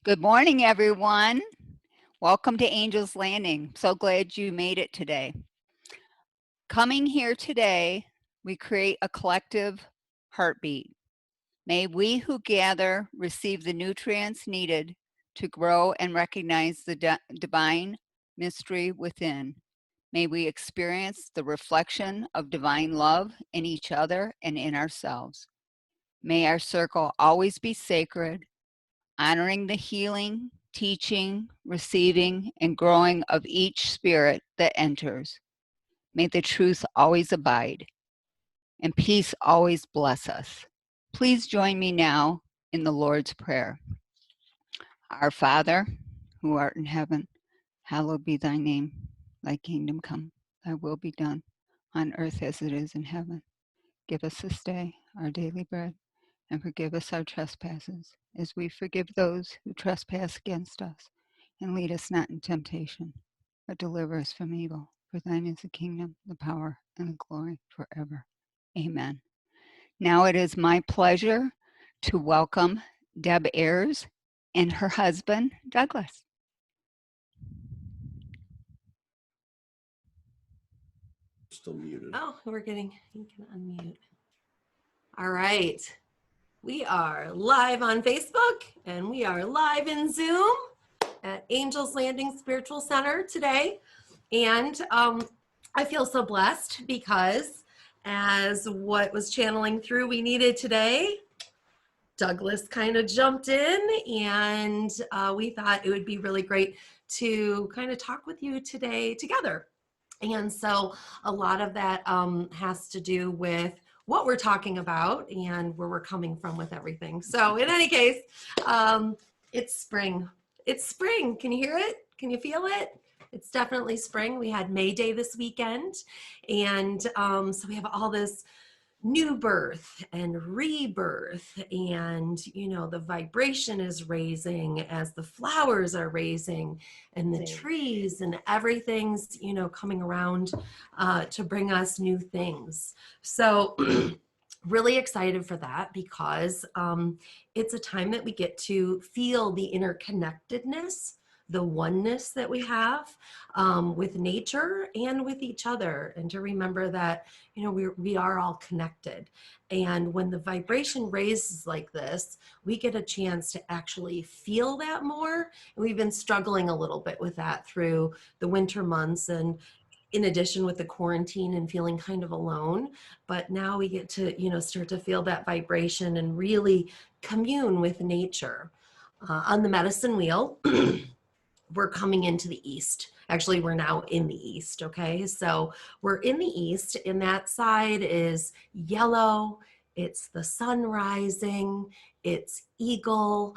Good morning, everyone. Welcome to Angel's Landing. So glad you made it today. Coming here today, we create a collective heartbeat. May we who gather receive the nutrients needed to grow and recognize the divine mystery within. May we experience the reflection of divine love in each other and in ourselves. May our circle always be sacred, honoring the healing, teaching, receiving, and growing of each spirit that enters. May the truth always abide, and peace always bless us. Please join me now in the Lord's Prayer. Our Father, who art in heaven, hallowed be thy name. Thy kingdom come, thy will be done, on earth as it is in heaven. Give us this day our daily bread, and forgive us our trespasses, as we forgive those who trespass against us. And lead us not in temptation, but deliver us from evil. For thine is the kingdom, the power, and the glory forever. Amen. Now it is my pleasure to welcome Deb Ayres and her husband, Douglas. Still muted. Oh, you can unmute. All right. We are live on Facebook and we are live in Zoom at Angel's Landing Spiritual Center today. And I feel so blessed because as what was channeling through we needed today, Douglas kind of jumped in and we thought it would be really great to kind of talk with you today together. And so a lot of that has to do with what we're talking about and where we're coming from with everything. So in any case, it's spring. It's spring. Can you hear it? Can you feel it? It's definitely spring. We had May Day this weekend. And so we have all this new birth and rebirth, and the vibration is raising as the flowers are raising and the trees and everything's coming around to bring us new things. So really excited for that because it's a time that we get to feel the interconnectedness, the oneness that we have with nature and with each other, and to remember that we are all connected. And when the vibration raises like this, we get a chance to actually feel that more. And we've been struggling a little bit with that through the winter months, and in addition with the quarantine and feeling kind of alone. But now we get to start to feel that vibration and really commune with nature. On the medicine wheel, we're coming into the east. Actually, we're now in the east, okay? So we're in the east, and that side is yellow. It's the sun rising. It's eagle.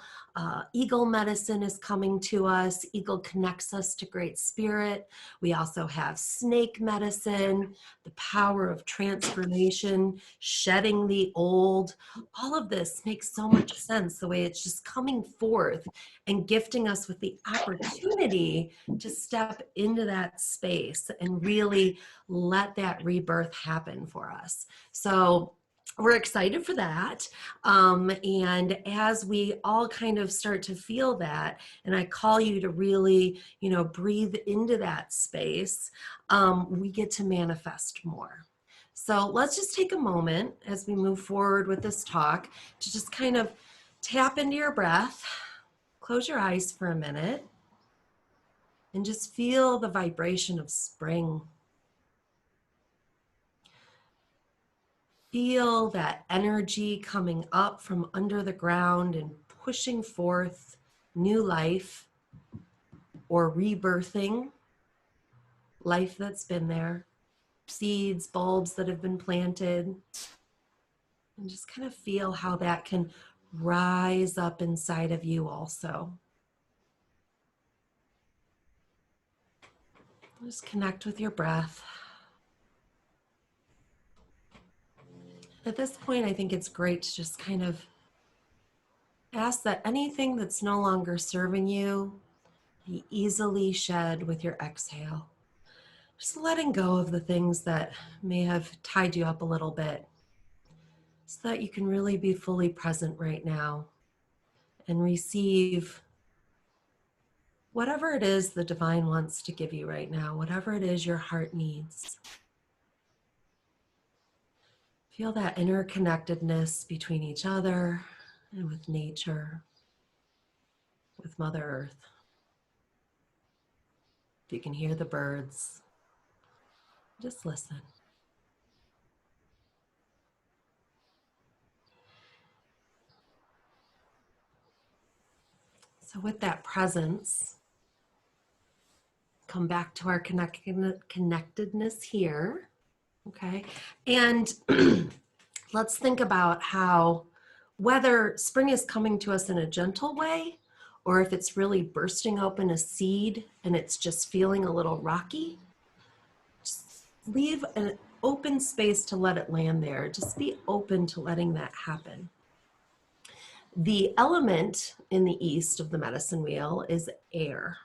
Eagle medicine is coming to us. Eagle connects us to Great Spirit. We also have snake medicine, the power of transformation, shedding the old. All of this makes so much sense, the way it's just coming forth and gifting us with the opportunity to step into that space and really let that rebirth happen for us. So we're excited for that. And as we all kind of start to feel that, and I call you to really, breathe into that space, we get to manifest more. So let's just take a moment as we move forward with this talk to just kind of tap into your breath. Close your eyes for a minute and just feel the vibration of spring. Feel that energy coming up from under the ground and pushing forth new life or rebirthing life that's been there, seeds, bulbs that have been planted, and just kind of feel how that can rise up inside of you also. Just connect with your breath. At this point, I think it's great to just kind of ask that anything that's no longer serving you be easily shed with your exhale. Just letting go of the things that may have tied you up a little bit so that you can really be fully present right now and receive whatever it is the divine wants to give you right now, whatever it is your heart needs. Feel that interconnectedness between each other and with nature, with Mother Earth. If you can hear the birds, just listen. So with that presence, come back to our connectedness here, okay? And let's think about how, whether spring is coming to us in a gentle way, or if it's really bursting open a seed and it's just feeling a little rocky, just leave an open space to let it land there. Just be open to letting that happen. The element in the east of the medicine wheel is air.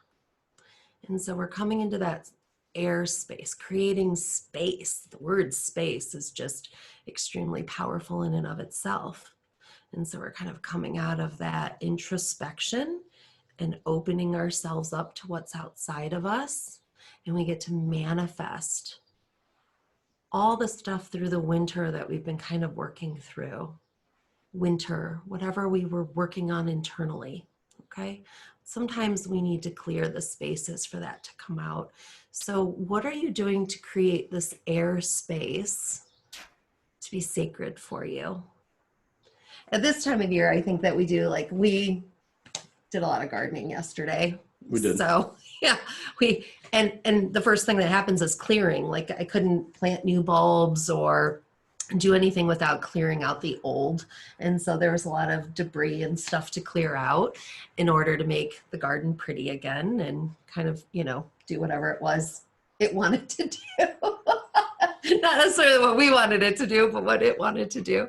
And so we're coming into that air space, creating space. The word space is just extremely powerful in and of itself. And so we're kind of coming out of that introspection and opening ourselves up to what's outside of us. And we get to manifest all the stuff through the winter that we've been kind of working through. Winter, whatever we were working on internally, okay? Sometimes we need to clear the spaces for that to come out. So what are you doing to create this air space to be sacred for you? At this time of year, I think that we did a lot of gardening yesterday. We did. So yeah, and the first thing that happens is clearing. Like I couldn't plant new bulbs or do anything without clearing out the old. And so there was a lot of debris and stuff to clear out in order to make the garden pretty again and kind of, do whatever it was it wanted to do. Not necessarily what we wanted it to do, but what it wanted to do.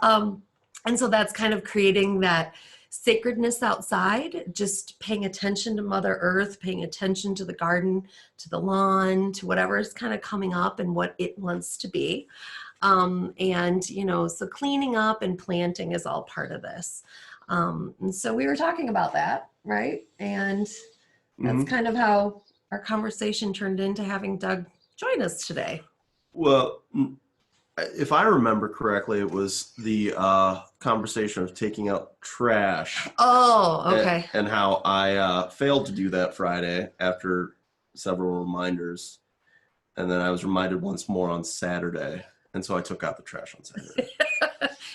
And so that's kind of creating that sacredness outside, just paying attention to Mother Earth, paying attention to the garden, to the lawn, to whatever is kind of coming up and what it wants to be. So cleaning up and planting is all part of this. And so we were talking about that, right? And that's kind of how our conversation turned into having Doug join us today. Well, if I remember correctly, it was the conversation of taking out trash. Oh, okay. And how I failed to do that Friday after several reminders. And then I was reminded once more on Saturday. And so I took out the trash on Saturday.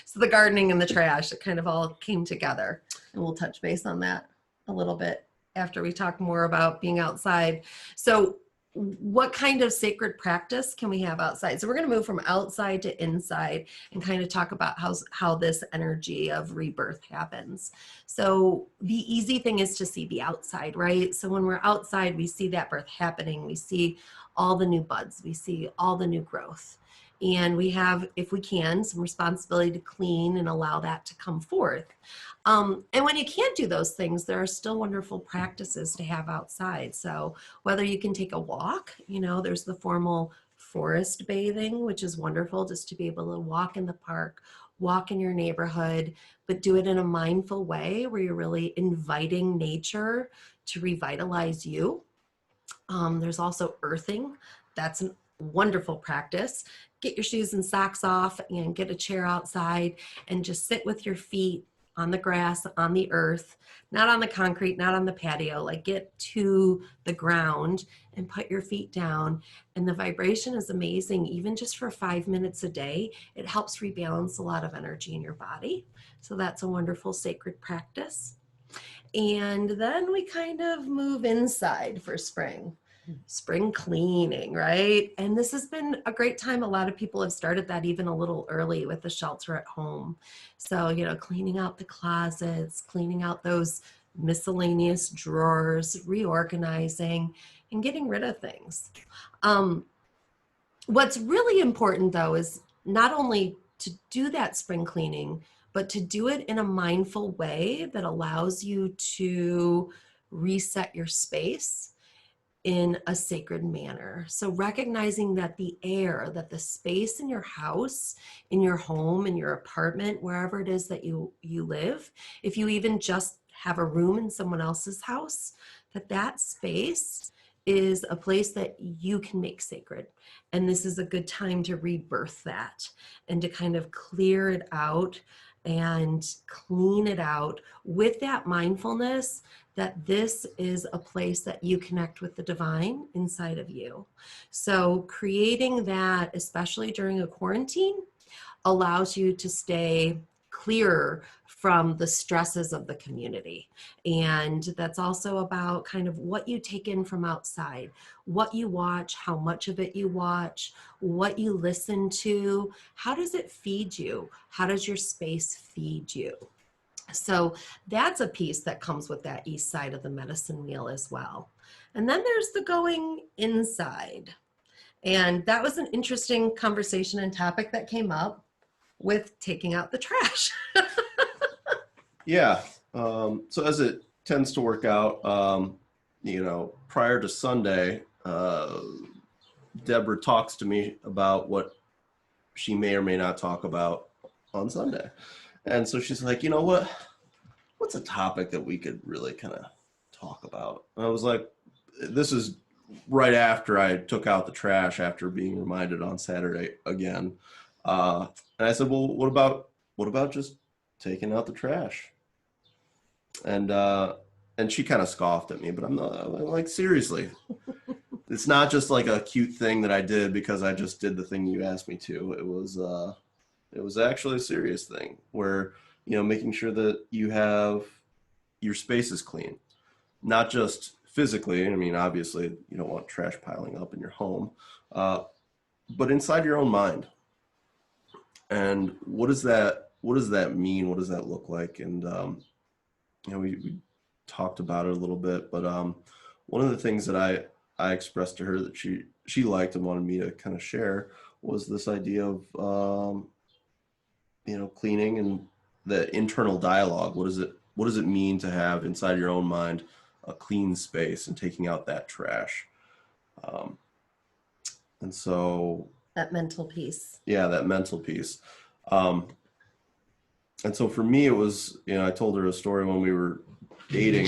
So the gardening and the trash, it kind of all came together. And we'll touch base on that a little bit after we talk more about being outside. So what kind of sacred practice can we have outside? So we're going to move from outside to inside and kind of talk about how this energy of rebirth happens. So the easy thing is to see the outside, right? So when we're outside, we see that birth happening. We see all the new buds. We see all the new growth. And we have, if we can, some responsibility to clean and allow that to come forth. And when you can't do those things, there are still wonderful practices to have outside. So whether you can take a walk, there's the formal forest bathing, which is wonderful, just to be able to walk in the park, walk in your neighborhood, but do it in a mindful way where you're really inviting nature to revitalize you. There's also earthing. That's a wonderful practice. Get your shoes and socks off and get a chair outside and just sit with your feet on the grass, on the earth, not on the concrete, not on the patio. Like get to the ground and put your feet down. And the vibration is amazing. Even just for 5 minutes a day, it helps rebalance a lot of energy in your body. So that's a wonderful sacred practice. And then we kind of move inside for spring cleaning, right? And this has been a great time. A lot of people have started that even a little early with the shelter at home. So, cleaning out the closets, cleaning out those miscellaneous drawers, reorganizing and getting rid of things. What's really important though is not only to do that spring cleaning, but to do it in a mindful way that allows you to reset your space in a sacred manner. So recognizing that the air, that the space in your house, in your home, in your apartment, wherever it is that you live, if you even just have a room in someone else's house, that space is a place that you can make sacred. And this is a good time to rebirth that and to kind of clear it out and clean it out with that mindfulness that this is a place that you connect with the divine inside of you. So creating that, especially during a quarantine, allows you to stay clearer from the stresses of the community. And that's also about kind of what you take in from outside, what you watch, how much of it you watch, what you listen to, how does it feed you? How does your space feed you? So that's a piece that comes with that east side of the medicine wheel as well. And then there's the going inside. And that was an interesting conversation and topic that came up with taking out the trash. Yeah. So as it tends to work out, prior to Sunday, Deborah talks to me about what she may or may not talk about on Sunday. And so she's like, you know what? What's a topic that we could really kind of talk about? And I was like, this is right after I took out the trash after being reminded on Saturday again. And I said, well, what about just taking out the trash? And she kind of scoffed at me, but I'm like, seriously, it's not just like a cute thing that I did because I just did the thing you asked me to. It was actually a serious thing where, making sure that you have your space is clean, not just physically. I mean, obviously you don't want trash piling up in your home, but inside your own mind. And what does that mean? What does that look like? And, we talked about it a little bit, but one of the things that I expressed to her that she liked and wanted me to kind of share was this idea of, cleaning and the internal dialogue. What does it mean to have inside your own mind a clean space and taking out that trash? And so That mental piece. Yeah, that mental piece. And so for me, it was, I told her a story when we were dating.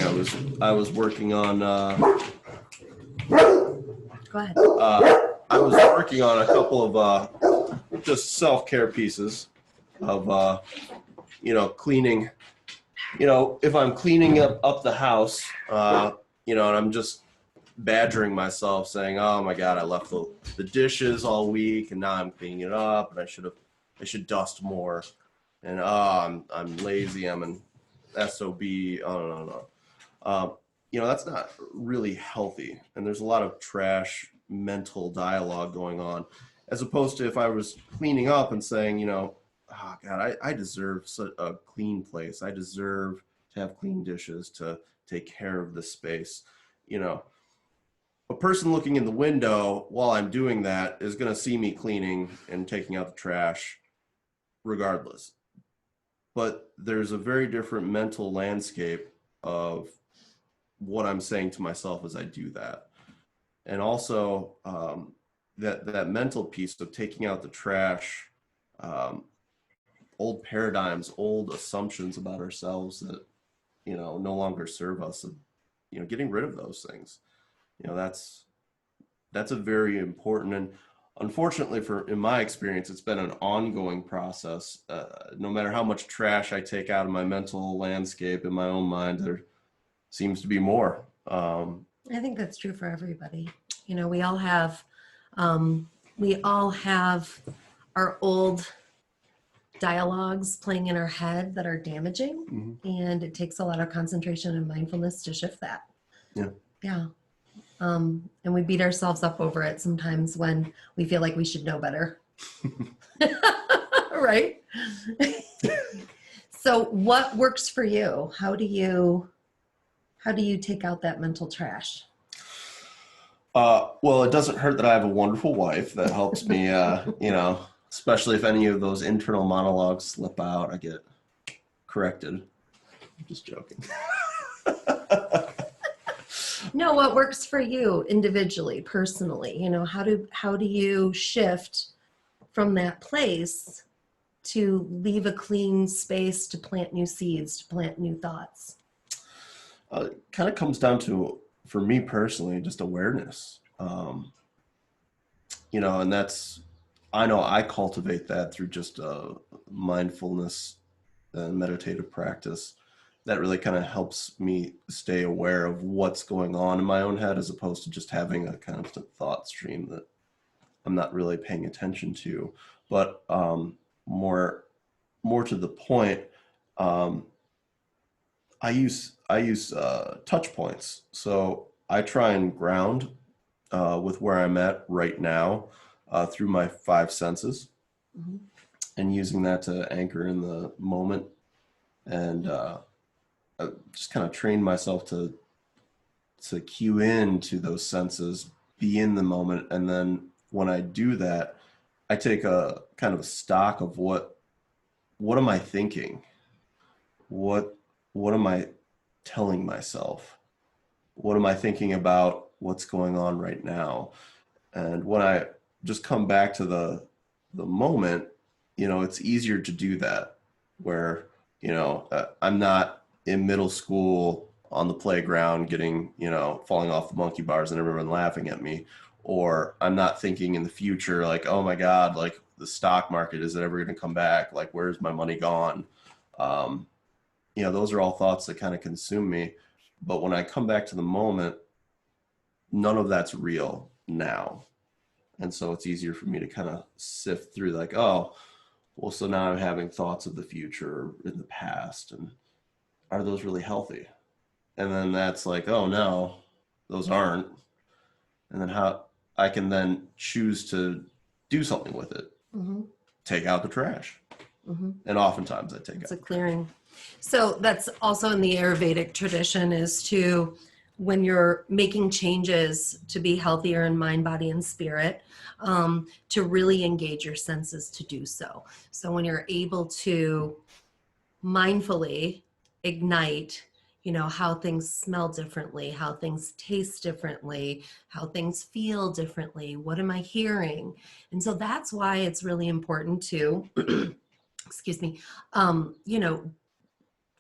I was working on, Go ahead. I was working on a couple of just self-care pieces of, cleaning. If I'm cleaning up the house, and I'm just badgering myself saying, oh my God, I left the dishes all week and now I'm cleaning it up and I should dust more. And I'm lazy, I'm an SOB, no. That's not really healthy. And there's a lot of trash mental dialogue going on, as opposed to if I was cleaning up and saying, oh God, I deserve a clean place. I deserve to have clean dishes, to take care of this space. A person looking in the window while I'm doing that is going to see me cleaning and taking out the trash regardless. But there's a very different mental landscape of what I'm saying to myself as I do that. And also that mental piece of taking out the trash, old paradigms, old assumptions about ourselves that, no longer serve us, getting rid of those things. That's a very important, and unfortunately in my experience, it's been an ongoing process. No matter how much trash I take out of my mental landscape in my own mind, there seems to be more. I think that's true for everybody. We all have our old dialogues playing in our head that are damaging, and it takes a lot of concentration and mindfulness to shift that. Yeah. And we beat ourselves up over it sometimes when we feel like we should know better. Right? So what works for you? How do you take out that mental trash? Well, it doesn't hurt that I have a wonderful wife that helps me, especially if any of those internal monologues slip out, I get corrected. I'm just joking. No, what works for you individually, personally? How do you shift from that place to leave a clean space to plant new seeds, to plant new thoughts? Kind of comes down to, for me personally, just awareness. And I know I cultivate that through just mindfulness and meditative practice. That really kind of helps me stay aware of what's going on in my own head, as opposed to just having a constant thought stream that I'm not really paying attention to. But more to the point, um, I use touch points. So I try and ground with where I'm at right now through my five senses, Mm-hmm. and using that to anchor in the moment, and just kind of train myself to cue in to those senses, be in the moment, and then when I do that, I take a kind of stock of what am I thinking, what what am I telling myself, what am I thinking about what's going on right now. And when I just come back to the moment, it's easier to do that, where I'm not in middle school on the playground getting, falling off the monkey bars and everyone laughing at me, or I'm not thinking in the future like, oh my god, like the stock market, is it ever going to come back, like where's my money gone. um, those are all thoughts that kind of consume me. But when I come back to the moment, none of that's real now. And so it's easier for me to kind of sift through, like, oh, well, so now I'm having thoughts of the future in the past, and are those really healthy? And then that's like, oh no, those aren't. And then how I can then choose to do something with it, Mm-hmm. take out the trash. Mm-hmm. And oftentimes I take It's out a the clearing. So that's also in the Ayurvedic tradition, is to, when you're making changes to be healthier in mind, body, and spirit, to really engage your senses to do so. So when you're able to mindfully ignite, how things smell differently, how things taste differently, how things feel differently, what am I hearing? And so that's why it's really important to, excuse me,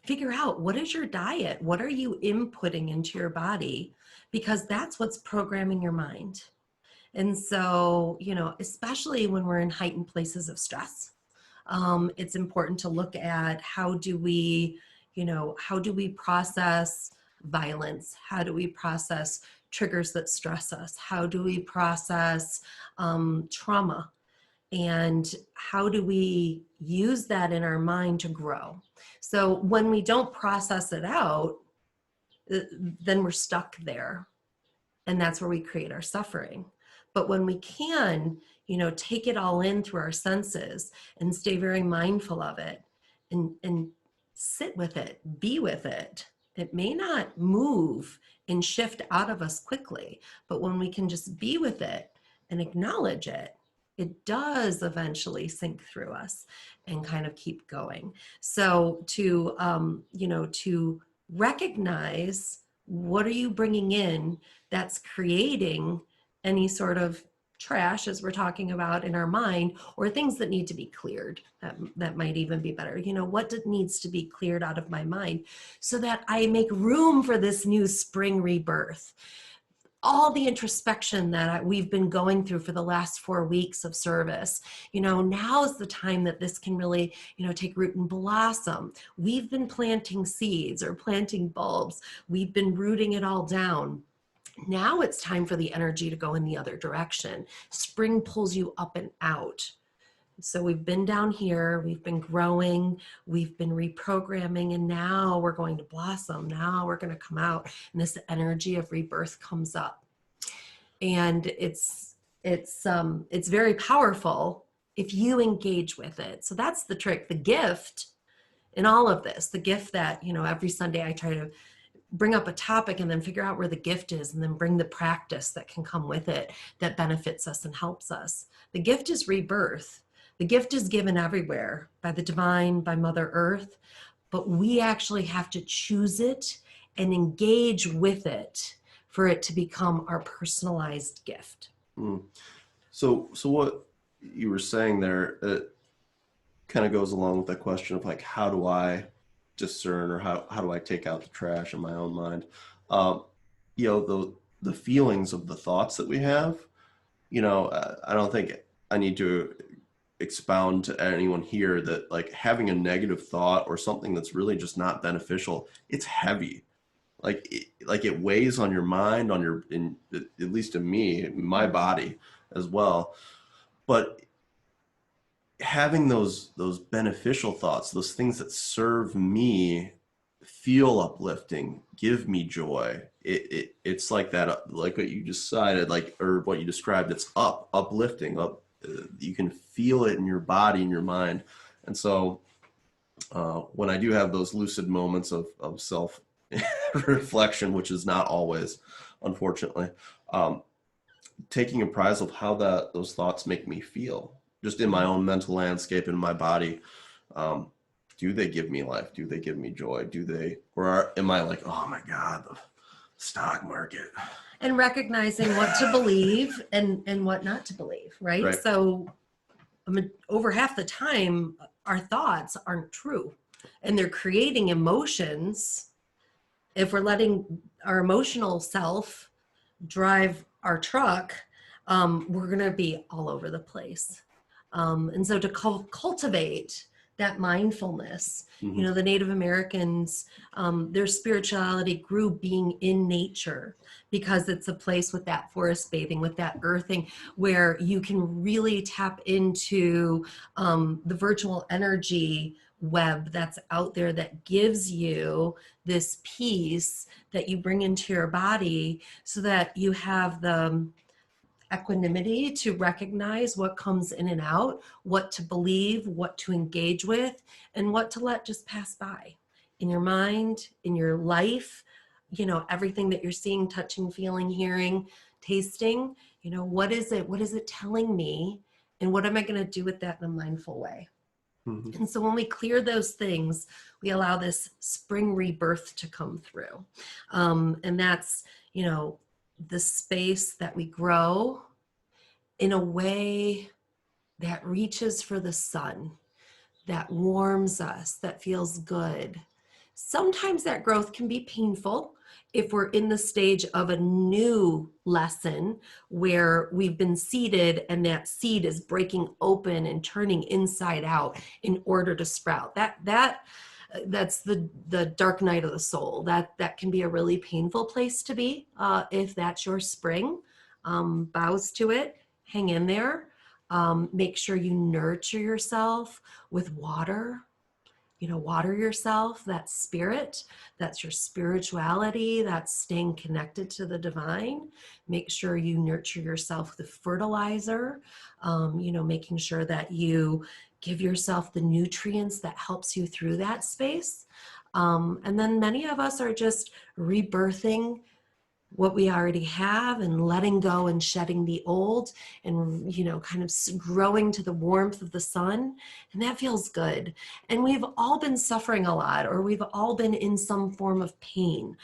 figure out, what is your diet? What are you inputting into your body? Because that's what's programming your mind. And so, especially when we're in heightened places of stress, it's important to look at, how do we process violence? How do we process triggers that stress us? How do we process trauma? And how do we use that in our mind to grow? So when we don't process it out, then we're stuck there. And that's where we create our suffering. But when we can, take it all in through our senses and stay very mindful of it, and sit with it, be with it. It may not move and shift out of us quickly, but when we can just be with it and acknowledge it, it does eventually sink through us and kind of keep going. So to recognize, what are you bringing in that's creating any sort of trash, as we're talking about, in our mind, or things that need to be cleared. That might even be better. What needs to be cleared out of my mind so that I make room for this new spring rebirth? All the introspection that we've been going through for the last 4 weeks of service, now is the time that this can really, take root and blossom. We've been planting seeds or planting bulbs. We've been rooting it all down. Now it's time for the energy to go in the other direction. Spring pulls you up and out. So we've been down here, we've been growing, we've been reprogramming, and now we're going to blossom. Now we're going to come out, and this energy of rebirth comes up. And it's very powerful if you engage with it. So that's the trick, the gift in all of this, the gift that, every Sunday I try to bring up a topic and then figure out where the gift is, and then bring the practice that can come with it that benefits us and helps us. The gift is rebirth. The gift is given everywhere by the divine, by Mother Earth, but we actually have to choose it and engage with it for it to become our personalized gift. Mm. So what you were saying there, it kind of goes along with that question of like, how do I discern, or how do I take out the trash in my own mind? You know, the feelings of the thoughts that we have, you know, I don't think I need to expound to anyone here that like having a negative thought or something that's really just not beneficial, it's heavy. Like it weighs on your mind, on your, at least in me, in my body as well. But having those beneficial thoughts, those things that serve me, feel uplifting, give me joy. It's like that, like what you decided, like, or what you described. It's uplifting, up. You can feel it in your body, in your mind. And so when I do have those lucid moments of self reflection, which is not always, unfortunately, taking appraisal of how those thoughts make me feel, just in my own mental landscape, in my body. Do they give me life? Do they give me joy? Am I like, oh my God, the stock market? And recognizing what to believe and what not to believe, right? Right. So over half the time, our thoughts aren't true, and they're creating emotions. If we're letting our emotional self drive our truck, we're going to be all over the place. And so to cultivate that mindfulness, you know, the Native Americans, their spirituality grew being in nature, because it's a place with that forest bathing, with that earthing, where you can really tap into the virtual energy web that's out there that gives you this peace that you bring into your body, so that you have the equanimity to recognize what comes in and out, what to believe, what to engage with, and what to let just pass by in your mind, in your life. You know, everything that you're seeing, touching, feeling, hearing, tasting, you know, what is it telling me, and what am I going to do with that in a mindful way? And so when we clear those things, we allow this spring rebirth to come through. And that's, you know, the space that we grow in a way that reaches for the sun, that warms us, that feels good. Sometimes that growth can be painful if we're in the stage of a new lesson where we've been seeded and that seed is breaking open and turning inside out in order to sprout. That's the dark night of the soul. That can be a really painful place to be if that's your spring. Bows to it, hang in there. Make sure you nurture yourself with water. You know, water yourself, that spirit, that's your spirituality, that's staying connected to the divine. Make sure you nurture yourself with fertilizer, you know, making sure that you give yourself the nutrients that helps you through that space. And then many of us are just rebirthing what we already have and letting go and shedding the old, and, you know, kind of growing to the warmth of the sun. And that feels good. And we've all been suffering a lot, or we've all been in some form of pain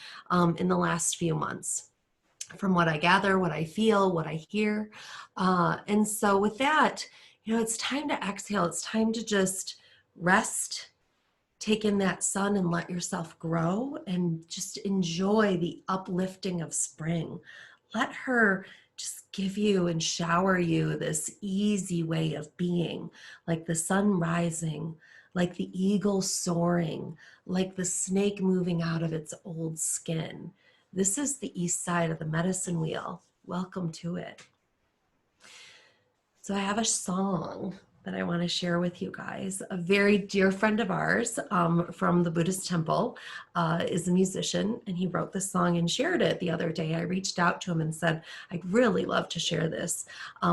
in the last few months, from what I gather, what I feel, what I hear. And so with that, you know, it's time to exhale. It's time to just rest, take in that sun, and let yourself grow, and just enjoy the uplifting of spring. Let her just give you and shower you this easy way of being, like the sun rising, like the eagle soaring, like the snake moving out of its old skin. This is the east side of the medicine wheel. Welcome to it. So I have a song that I want to share with you guys. A very dear friend of ours from the Buddhist temple is a musician, and he wrote this song and shared it the other day. I reached out to him and said, I'd really love to share this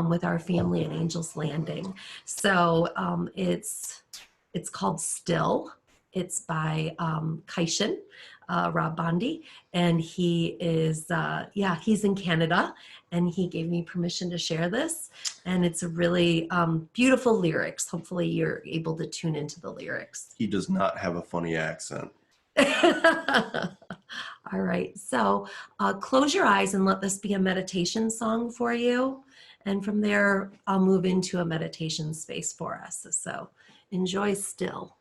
with our family at Angels Landing. So it's called Still. It's by Kaishin, Rob Bondi, and he is, he's in Canada, and he gave me permission to share this. And it's a really beautiful lyrics. Hopefully you're able to tune into the lyrics. He does not have a funny accent. All right, so close your eyes and let this be a meditation song for you. And from there, I'll move into a meditation space for us. So enjoy Still.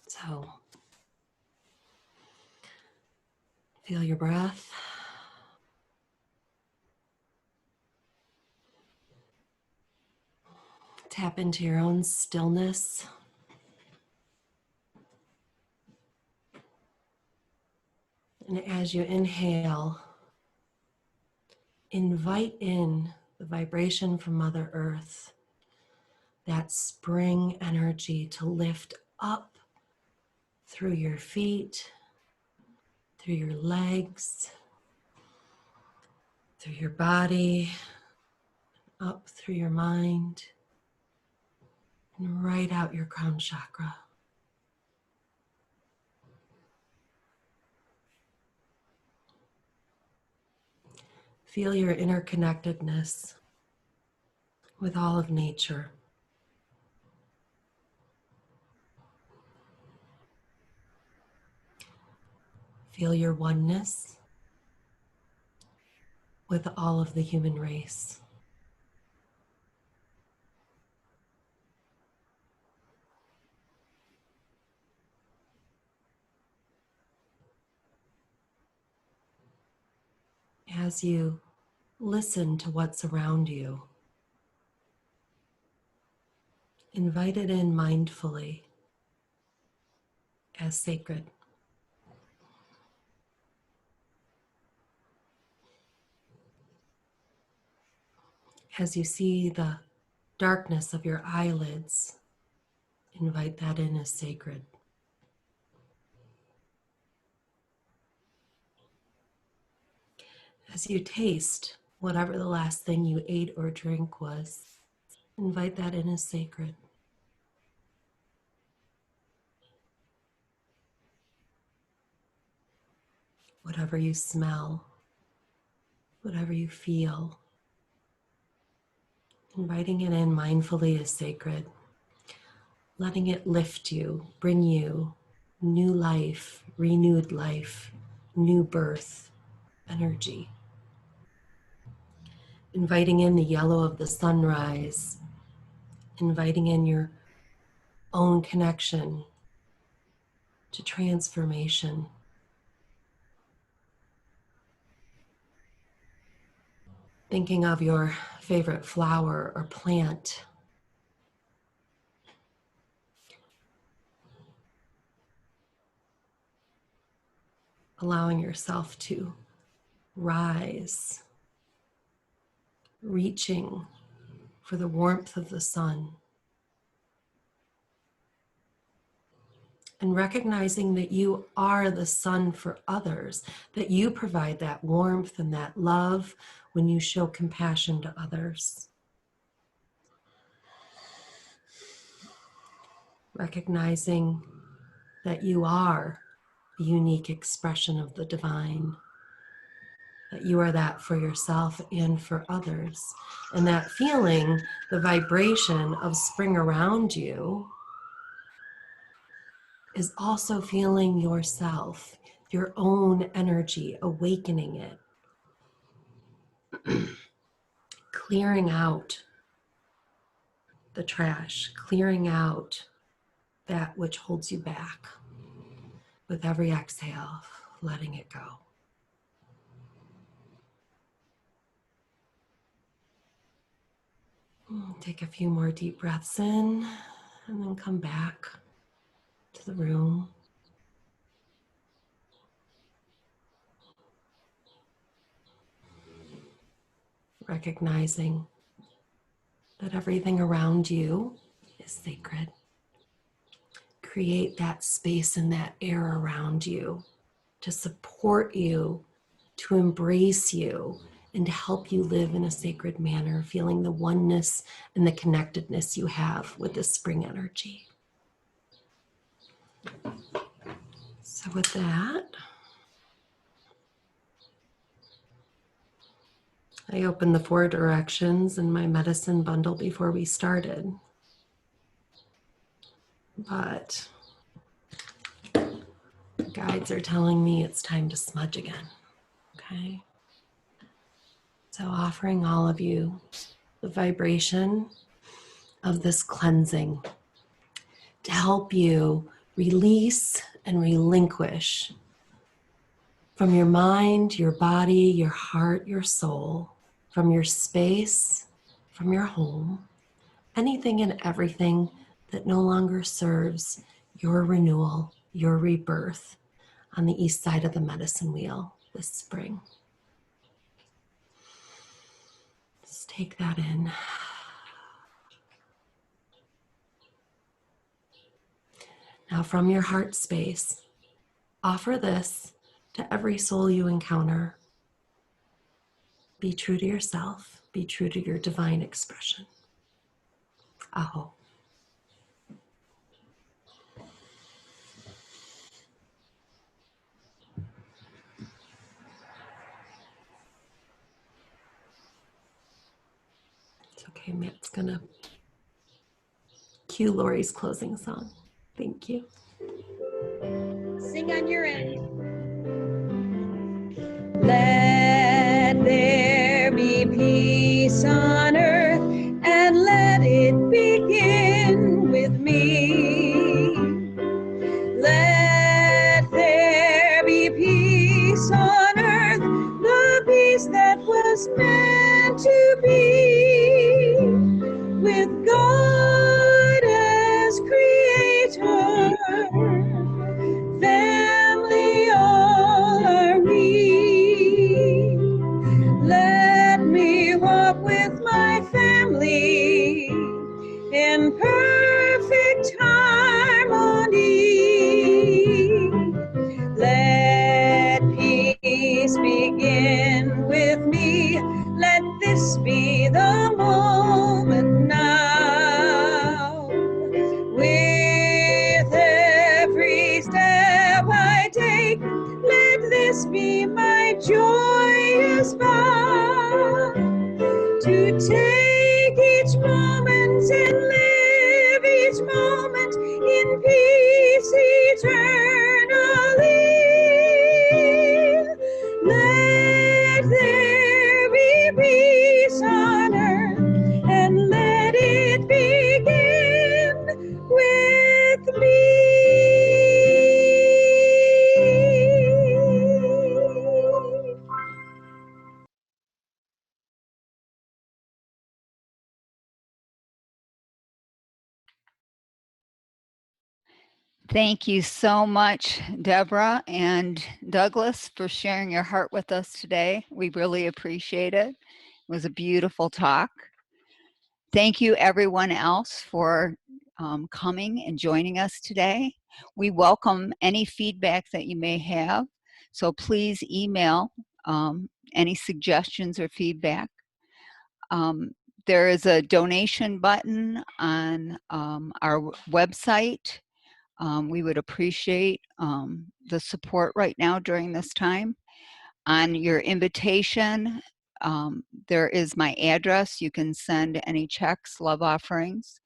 So feel your breath. Tap into your own stillness. And as you inhale, invite in the vibration from Mother Earth, that spring energy to lift up through your feet, through your legs, through your body, up through your mind, and right out your crown chakra. Feel your interconnectedness with all of nature. Feel your oneness with all of the human race. As you listen to what's around you, invite it in mindfully as sacred. As you see the darkness of your eyelids, invite that in as sacred. As you taste whatever the last thing you ate or drank was, invite that in as sacred. Whatever you smell, whatever you feel, inviting it in mindfully as sacred. Letting it lift you, bring you new life, renewed life, new birth energy. Inviting in the yellow of the sunrise, inviting in your own connection to transformation. Thinking of your favorite flower or plant. Allowing yourself to rise, reaching for the warmth of the sun. And recognizing that you are the sun for others, that you provide that warmth and that love when you show compassion to others. Recognizing that you are the unique expression of the divine, that you are that for yourself and for others. And that feeling the vibration of spring around you is also feeling yourself, your own energy, awakening it. Clearing out the trash, clearing out that which holds you back. With every exhale, letting it go. Take a few more deep breaths in and then come back to the room. Recognizing that everything around you is sacred. Create that space and that air around you to support you, to embrace you, and to help you live in a sacred manner, feeling the oneness and the connectedness you have with this spring energy. So with that, I opened the 4 directions in my medicine bundle before we started. But guides are telling me it's time to smudge again. Okay? So offering all of you the vibration of this cleansing to help you release and relinquish from your mind, your body, your heart, your soul, from your space, from your home, anything and everything that no longer serves your renewal, your rebirth on the east side of the medicine wheel this spring. Just take that in. Now, from your heart space, offer this to every soul you encounter. Be true to yourself. Be true to your divine expression. Aho. It's okay, Matt's gonna cue Lori's closing song. Thank you. Sing on your end. Let there be peace on earth, and let it begin with me. Let there be peace on earth, the peace that was meant to be, with God as creator. Family all are we. Let me walk with my family in perfect harmony. Let peace begin with me. Let this be the moment now. With every step I take, let this be my joyous vow, to take each moment and live each moment in peace eternally. Let there be peace on earth, and let it begin with me. Thank you so much, Deborah and Douglas, for sharing your heart with us today. We really appreciate it. It was a beautiful talk. Thank you, everyone else, for coming and joining us today. We welcome any feedback that you may have, so please email any suggestions or feedback. There is a donation button on our website. We would appreciate the support right now during this time. On your invitation, there is my address. You can send any checks, love offerings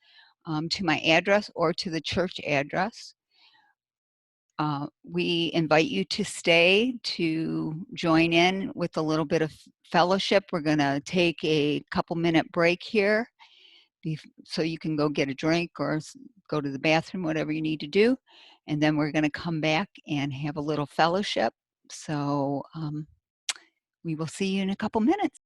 to my address or to the church address. We invite you to stay to join in with a little bit of fellowship. We're going to take a couple-minute break here so you can go get a drink or go to the bathroom, whatever you need to do. And then we're going to come back and have a little fellowship. So we will see you in a couple minutes.